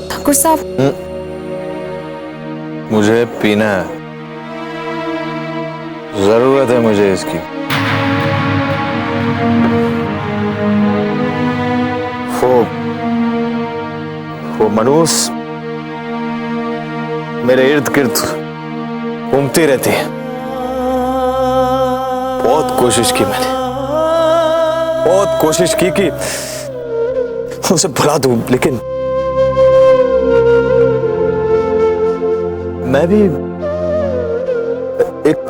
ठाकुर साहब, मुझे पीना है, जरूरत है मुझे इसकी। वो मनूस मेरे इर्द गिर्द घूमती रहती है। बहुत कोशिश की मैंने, बहुत कोशिश की कि उसे भुला दूं, लेकिन मैं भी एक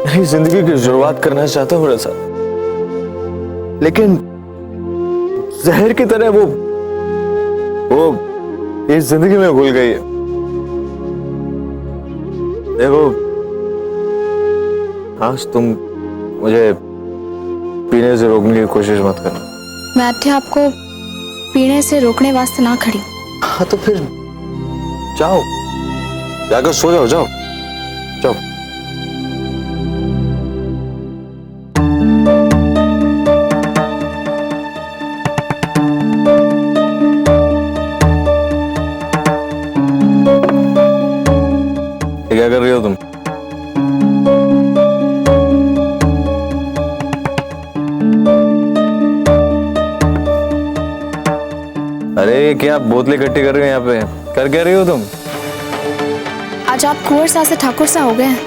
नई जिंदगी की शुरुआत करना चाहता हूं रसा, लेकिन जहर की तरह वो इस जिंदगी में घुल गई है। देखो, आज तुम मुझे पीने से रोकने की कोशिश मत करना। मैं अट्ठे आपको पीने से रोकने वास्ते ना खड़ी। हाँ तो फिर जाओ, जाकर सो जाओ, जाओ जाओ। ये क्या कर रही हो तुम? अरे क्या बोतलें इकट्ठी कर रही हो यहाँ पे? कर क्या रही हो तुम? आज आप कुंवर सा से ठाकुर सा हो गए हैं।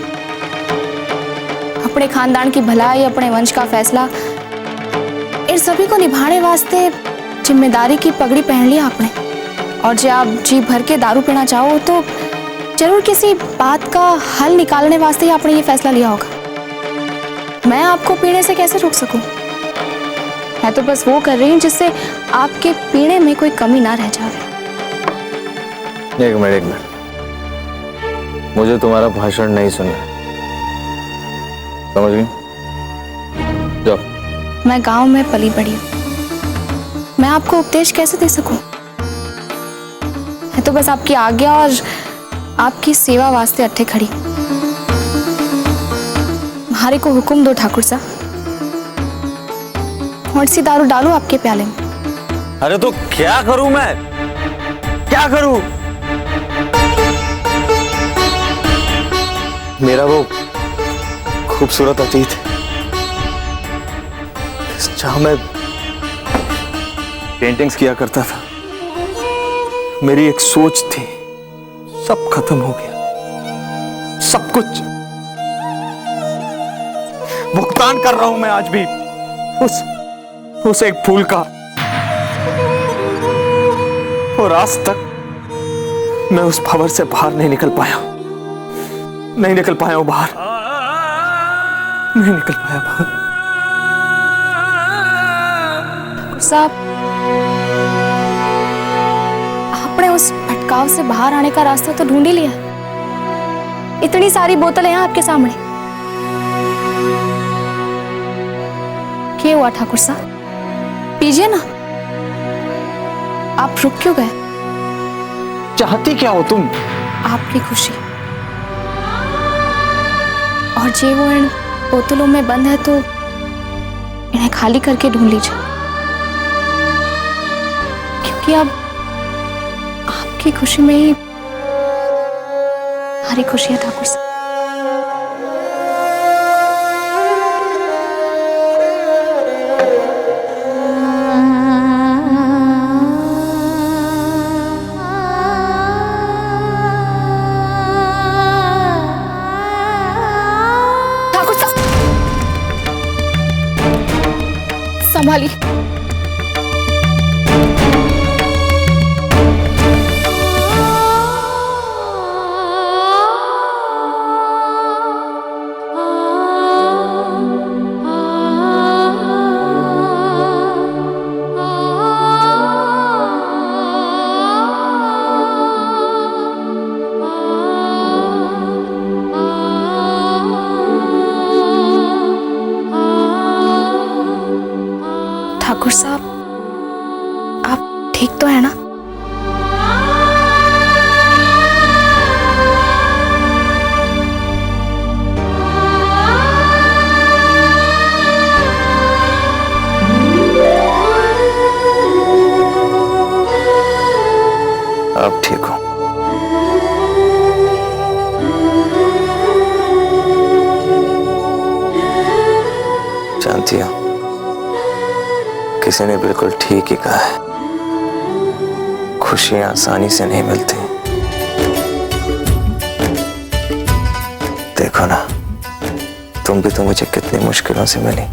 अपने खानदान की भलाई, अपने वंश का फैसला, इन सभी को निभाने वास्ते जिम्मेदारी की पगड़ी पहन ली आपने। और जब आप जी भर के दारू पीना चाहो तो जरूर किसी बात का हल निकालने वास्ते ही आपने ये फैसला लिया होगा। मैं आपको पीने से कैसे रोक सकूं? मैं तो बस वो कर रही हूँ जिससे आपके पीने में कोई कमी ना रह जाए। एक मिनट, मुझे तुम्हारा भाषण नहीं सुनना है, समझ गई? जाओ। मैं गांव में पली बड़ी हूँ, मैं आपको उपदेश कैसे दे सकूं? मैं तो बस आपकी आज्ञा और आपकी सेवा वास्ते अट्ठे खड़ी। हमारे को हुक्म दो ठाकुर साहब, और सी दारू डालो आपके प्याले में। अरे तो क्या करूं मैं? क्या करूं? मेरा वो खूबसूरत अतीत है जहां मैं पेंटिंग्स किया करता था। मेरी एक सोच थी, सब खत्म हो गया, सब कुछ। भुगतान कर रहा हूं मैं आज भी उस एक फूल का, और आज तक मैं उस भंवर से बाहर नहीं निकल पाया हूं बाहर, नहीं निकल पाया बाहर। साहब, आपने उस भटकाव से बाहर आने का रास्ता तो ढूंढ ही लिया। इतनी सारी बोतलें हैं आपके सामने। क्या हुआ ठाकुर साहब? पीजिए ना। आप रुक क्यों गए? चाहती क्या हो तुम? आपकी खुशी। और जे वो इन बोतलों में बंद है तो इन्हें खाली करके ढूंढ लीजिए, क्योंकि अब आपकी खुशी में ही हमारी खुशी है ठाकुर साहब। संभालिए। किसी ने बिल्कुल ठीक ही कहा है, खुशियां आसानी से नहीं मिलती। देखो ना, तुम भी तो मुझे कितनी मुश्किलों से मिली।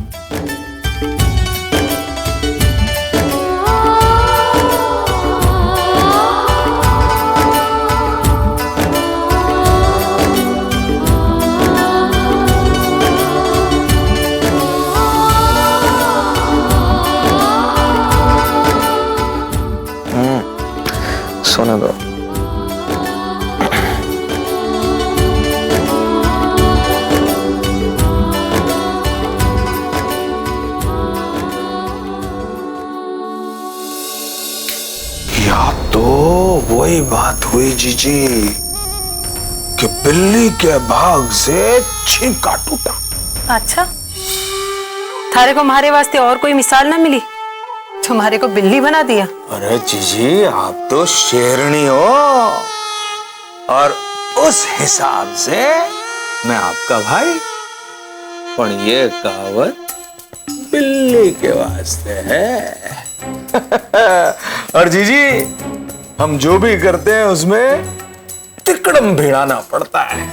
सोने दो। या तो वही बात हुई जीजी कि बिल्ली के भाग से छींका टूटा। अच्छा, थारे को हमारे वास्ते और कोई मिसाल ना मिली, तुम्हारे को बिल्ली बना दिया। अरे जीजी, आप तो शेरनी हो, और उस हिसाब से मैं आपका भाई। पर ये कहावत बिल्ली के वास्ते है। और जीजी, हम जो भी करते हैं उसमें तिकड़म भिड़ाना पड़ता है।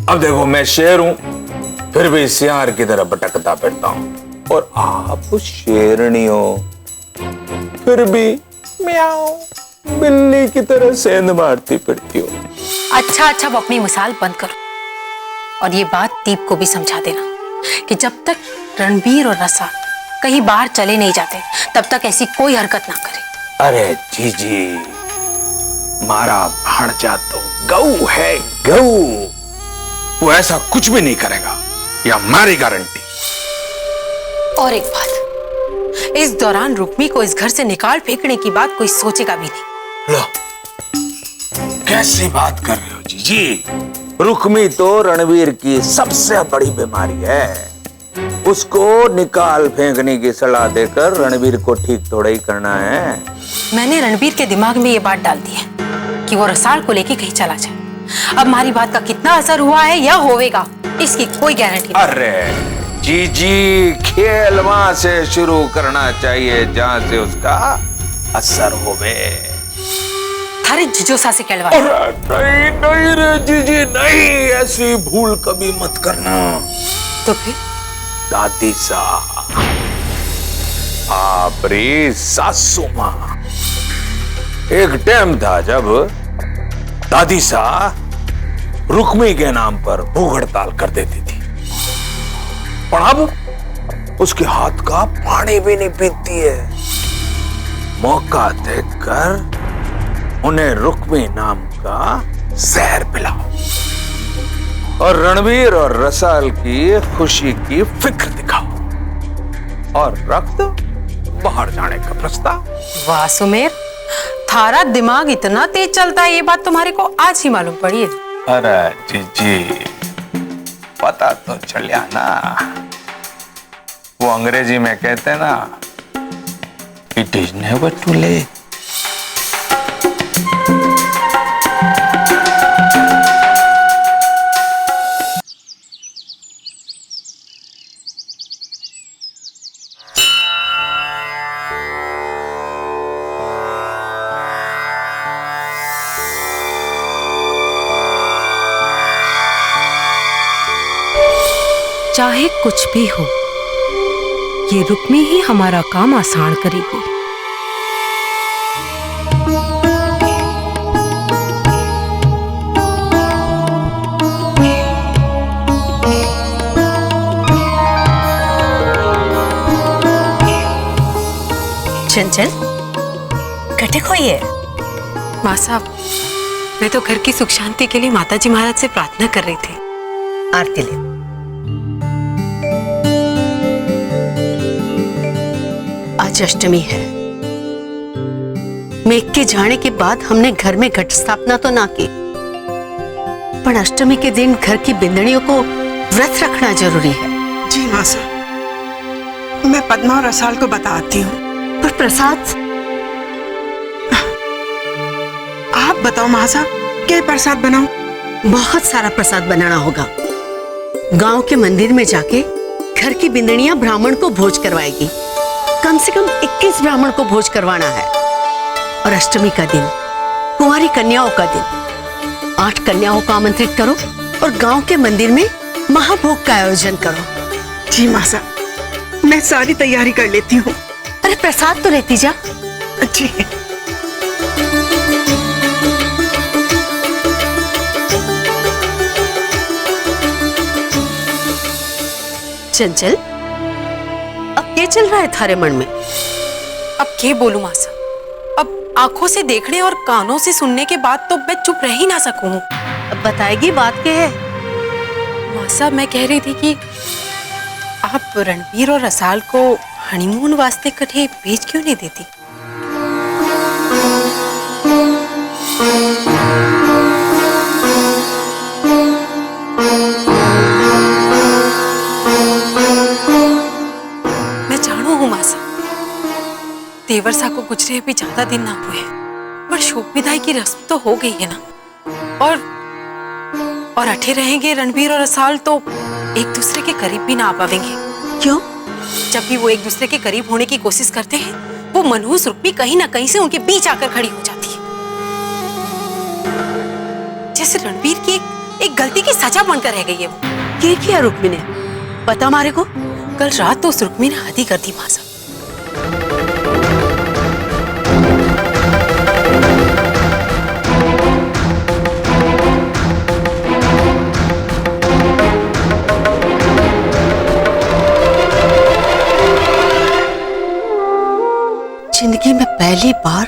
अब देखो, मैं शेर हूं, फिर भी सियार की तरह भटकता फिरता हूं, और आप शेरनी हो, फिर भी म्याऊ बिल्ली की तरह सेंध मारती फिरती हो। अच्छा अच्छा, वो अपनी मिसाल बंद करो, और ये बात दीप को भी समझा देना कि जब तक रणबीर और रसा कहीं बाहर चले नहीं जाते, तब तक ऐसी कोई हरकत ना करे। अरे जीजी, मारा भांजा तो गऊ है, गऊ। वो ऐसा कुछ भी नहीं करेगा, यह हमारी गारंटी। और एक बात, इस दौरान रुक्मी को इस घर से निकाल फेंकने की बात कोई सोचेगा भी नहीं। लो, कैसी बात कर रहे हो जीजी? रुक्मी तो रणवीर की सबसे बड़ी बीमारी है। उसको निकाल फेंकने की सलाह देकर रणवीर को ठीक थोड़ा ही करना है। मैंने रणबीर के दिमाग में ये बात डाल दी है कि वो रसाल को लेके कहीं चला जाए। अब हमारी बात का कितना असर हुआ है या होवेगा, इसकी कोई गारंटी नहीं। अरे जीजी, खेल वहां से शुरू करना चाहिए जहां से उसका असर होवे। थारे जिजोसा से कहलवा। नहीं नहीं रे जीजी, नहीं, ऐसी भूल कभी मत करना। तो फिर दादी सा, आपरी सासू मां। एक टाइम था जब दादी सा रुक्मी के नाम पर भूख हड़ताल कर देती थी, पर अब उसके हाथ का पानी भी नहीं पीती है। मौका देखकर उन्हें रुक्मी नाम का जहर पिलाओ, और रणवीर और रसाल की खुशी की फिक्र दिखाओ, और रख दो बाहर जाने का प्रस्ताव। वाह सुमेर, थारा दिमाग इतना तेज चलता है, ये बात तुम्हारे को आज ही मालूम पड़ी है। अरे जीजी, पता तो चलिया ना। वो अंग्रेजी में कहते हैं ना, it is never too late. चाहे कुछ भी हो, ये रुक्मी ही हमारा काम आसान करेगी। चंचल, कटे को ये माँ साहब, मैं तो घर की सुख शांति के लिए माताजी महाराज से प्रार्थना कर रही थी। आरती ले। आज अष्टमी है। मेघ के जाने के बाद हमने घर में घट स्थापना तो ना की, पर अष्टमी के दिन घर की बिंदनियों को व्रत रखना जरूरी है। जी माँ साहब, मैं पद्मा और रसाल को बताती हूँ। पर प्रसाद आप बताओ माँ साहब, क्या प्रसाद बनाऊं? बहुत सारा प्रसाद बनाना होगा। गांव के मंदिर में जाके घर की बिंदनियां ब्राह्मण को भोज करवाएगी, कम से कम 21 ब्राह्मण को भोज करवाना है। और अष्टमी का दिन कुंवारी कन्याओं का दिन, 8 कन्याओं को आमंत्रित करो और गांव के मंदिर में महाभोग का आयोजन करो। जी मासा, मैं सारी तैयारी कर लेती हूँ। अरे प्रसाद तो लेती जा। जी। चंचल, अब क्या चल रहा है थारे मन में? अब क्या बोलूं मासा, अब आंखों से देखने और कानों से सुनने के बाद तो मैं चुप रह ही ना सकूं। अब बताएगी बात क्या है? मासा, मैं कह रही थी कि आप रणबीर और रसाल को हनीमून वास्ते कठे भेज क्यों नहीं देती? मैं जानू हूं मासा, देवर सा को गुजरे भी ज्यादा दिन ना हुए, पर शोक विदाई की रस्म तो हो गई है ना। और अठे रहेंगे रणबीर और रसाल तो एक दूसरे के करीब भी ना आ पाएंगे। क्यों? जब भी वो एक दूसरे के करीब होने की कोशिश करते हैं, वो मनहूस रुक्मी कहीं ना कहीं से उनके बीच आकर खड़ी हो जाती है, जैसे रणबीर की एक गलती की सजा बनकर रह गई है वो। क्या किया रुक्मी ने? पता हमारे को? कल रात तो उस रुक्मी ने हद ही कर दी मासा। जिंदगी में पहली बार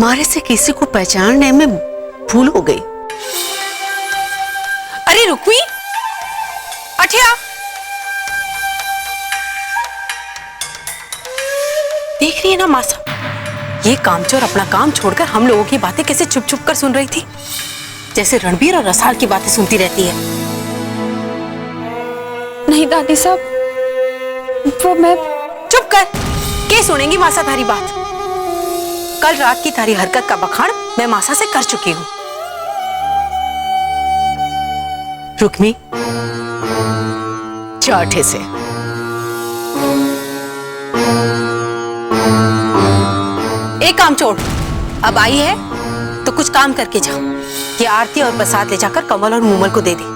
मारे से किसी को पहचानने में भूल हो गई। अरे रुक्मी, अठिया, देख रही है ना मासा, ये कामचोर अपना काम छोड़कर हम लोगों की बातें कैसे चुप चुप कर सुन रही थी, जैसे रणबीर और रसाल की बातें सुनती रहती है। नहीं दादी साहब, वो मैं चुप कर, क्या सुनेंगी मासा थारी बात? कल रात की थारी हरकत का बखान मैं मासा से कर चुकी हूँ। रुक्मी, चाटे से एक काम छोड़, अब आई है तो कुछ काम करके जा। ये आरती और प्रसाद ले जाकर कमल और मूमल को दे दे।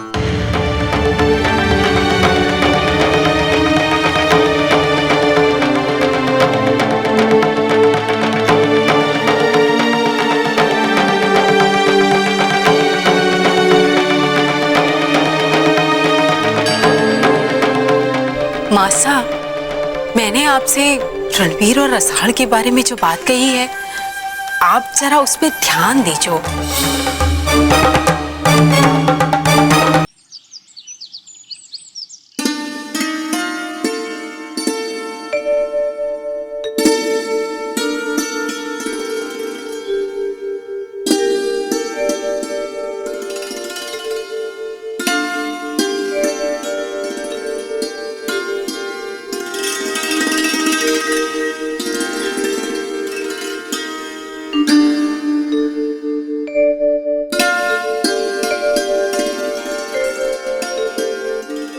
मासा, मैंने आपसे रणबीर और रसाल के बारे में जो बात कही है, आप जरा उसमें ध्यान दीजिए।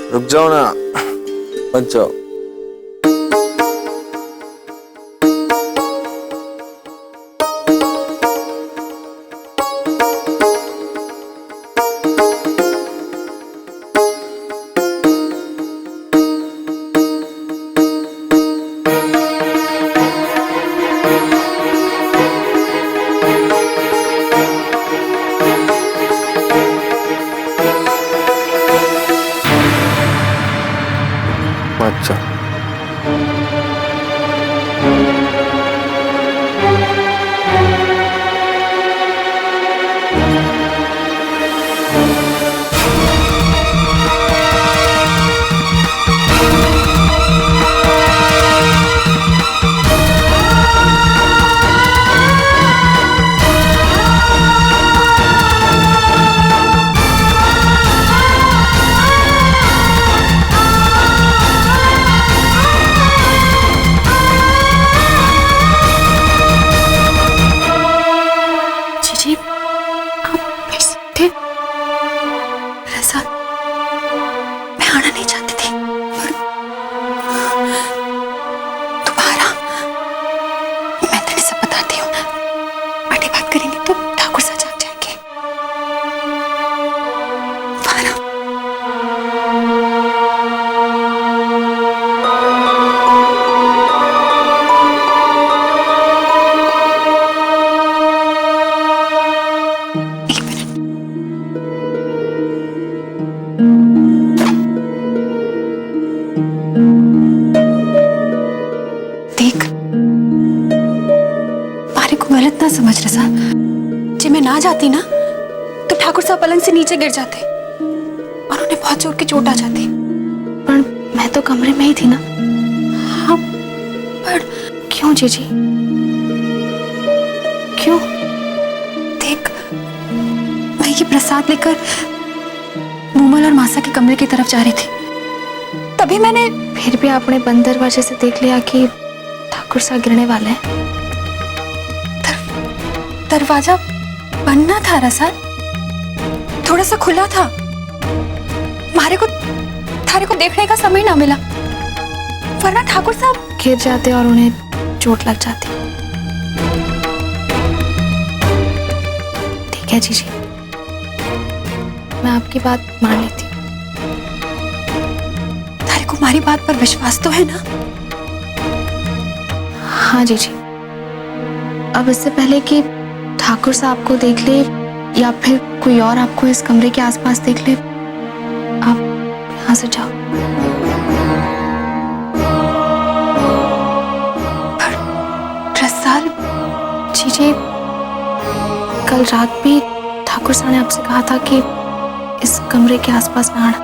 रुक जाओ ना, मत जाओ। मत जाओ। जाती ना तो ठाकुर साहब पलंग से नीचे गिर जाते और उन्हें बहुत जोर की चोट आ जाती। पर मैं तो कमरे में ही थी ना। हाँ, पर क्यों जीजी, क्यों? देख, मैं ये प्रसाद लेकर मूमल और मासा के कमरे की तरफ जा रही थी, तभी मैंने फिर भी अपने बंद दरवाजे से देख लिया कि ठाकुर साहब गिरने वाले हैं। दरवाजा बंद ना था रसाल, थोड़ा सा खुला था। थारे को देखने का समय ना मिला, वरना ठाकुर साहब गिर जाते और उन्हें चोट लग जाती। ठीक है जीजी, मैं आपकी बात मान लेती हूँ। थारे को हमारी बात पर विश्वास तो है ना? हाँ जीजी, अब इससे पहले कि ठाकुर साहब को देख ले या फिर कोई और आपको इस कमरे के आसपास देख ले, आप यहाँ से जाओ। पर रसाल जीजी, कल रात भी ठाकुर साहब ने आपसे कहा था कि इस कमरे के आसपास ना आना।